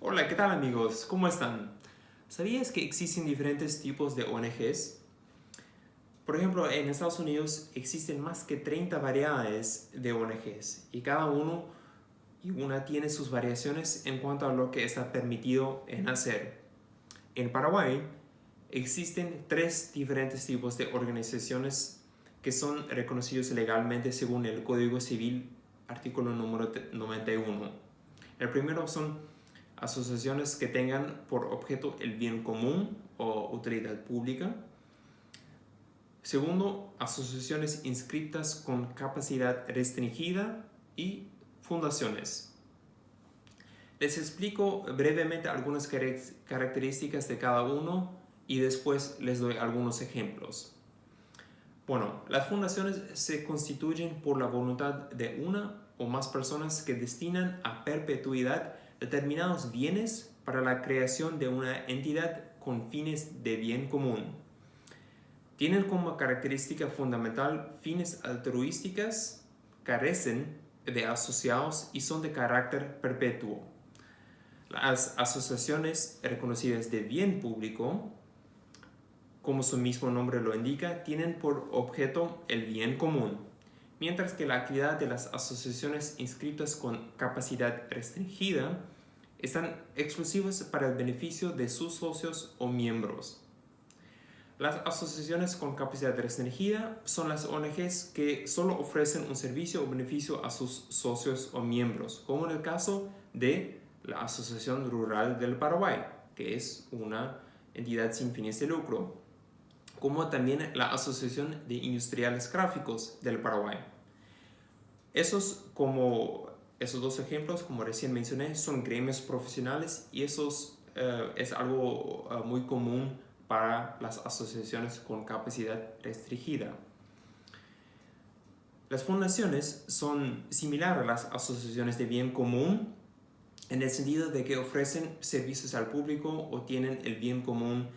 Hola, ¿qué tal amigos? ¿Cómo están? ¿Sabías que existen diferentes tipos de ONGs? Por ejemplo, en Estados Unidos existen más que 30 variedades de ONGs y cada uno y una tiene sus variaciones en cuanto a lo que está permitido en hacer. En Paraguay existen 3 diferentes tipos de organizaciones que son reconocidos legalmente según el Código Civil, artículo número 91. El primero son asociaciones que tengan por objeto el bien común o utilidad pública. Segundo, asociaciones inscritas con capacidad restringida y fundaciones. Les explico brevemente algunas características de cada uno y después les doy algunos ejemplos. Bueno, las fundaciones se constituyen por la voluntad de una o más personas que destinan a perpetuidad determinados bienes para la creación de una entidad con fines de bien común. Tienen como característica fundamental fines altruísticas, carecen de asociados y son de carácter perpetuo. Las asociaciones reconocidas de bien público, como su mismo nombre lo indica, tienen por objeto el bien común, mientras que la actividad de las asociaciones inscritas con capacidad restringida están exclusivas para el beneficio de sus socios o miembros. Las asociaciones con capacidad restringida son las ONGs que solo ofrecen un servicio o beneficio a sus socios o miembros, como en el caso de la Asociación Rural del Paraguay, que es una entidad sin fines de lucro, como también la Asociación de Industriales Gráficos del Paraguay. Esos dos ejemplos, como recién mencioné, son gremios profesionales y eso es algo muy común para las asociaciones con capacidad restringida. Las fundaciones son similares a las asociaciones de bien común en el sentido de que ofrecen servicios al público o tienen el bien común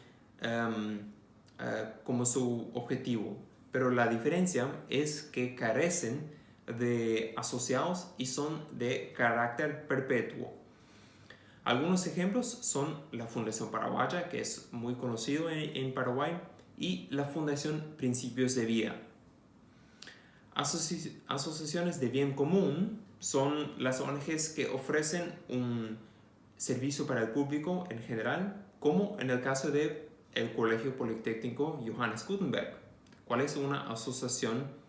como su objetivo, pero la diferencia es que carecen de asociados y son de carácter perpetuo. Algunos ejemplos son la Fundación Paraguaya, que es muy conocido en Paraguay, y la Fundación Principios de Vida. Asociaciones de bien común son las ONGs que ofrecen un servicio para el público en general, como en el caso de el Colegio Politécnico Johannes Gutenberg, cual es una asociación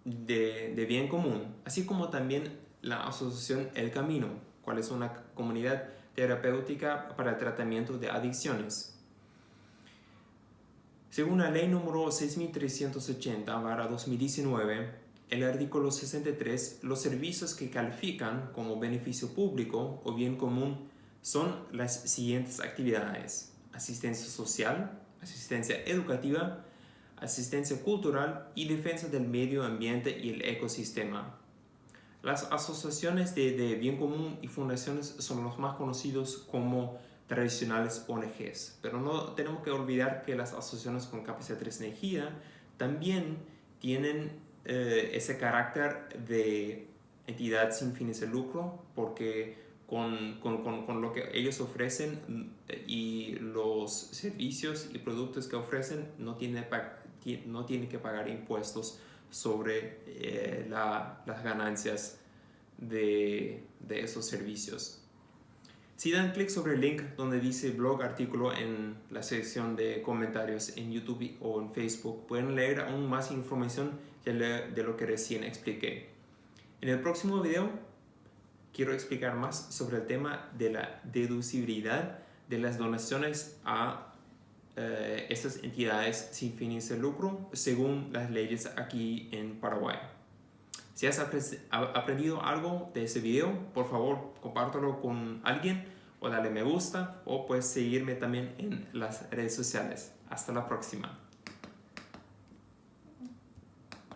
de bien común, así como también la asociación El Camino, cual es una comunidad terapéutica para el tratamiento de adicciones. Según la ley número 6380/2019, el artículo 63, los servicios que califican como beneficio público o bien común son las siguientes actividades: asistencia social, asistencia educativa, asistencia cultural y defensa del medio ambiente y el ecosistema. Las asociaciones de bien común y fundaciones son los más conocidos como tradicionales ONGs, pero no tenemos que olvidar que las asociaciones con capacidad restringida también tienen ese carácter de entidad sin fines de lucro, porque con lo que ellos ofrecen y los servicios y productos que ofrecen no tienen que pagar impuestos sobre las ganancias de esos servicios. Si dan clic sobre el link donde dice blog artículo en la sección de comentarios en YouTube o en Facebook, pueden leer aún más información de lo que recién expliqué. En el próximo video quiero explicar más sobre el tema de la deducibilidad de las donaciones a estas entidades sin fines de lucro según las leyes aquí en Paraguay. Si has aprendido algo de este video, por favor compártelo con alguien o dale me gusta o puedes seguirme también en las redes sociales. Hasta la próxima.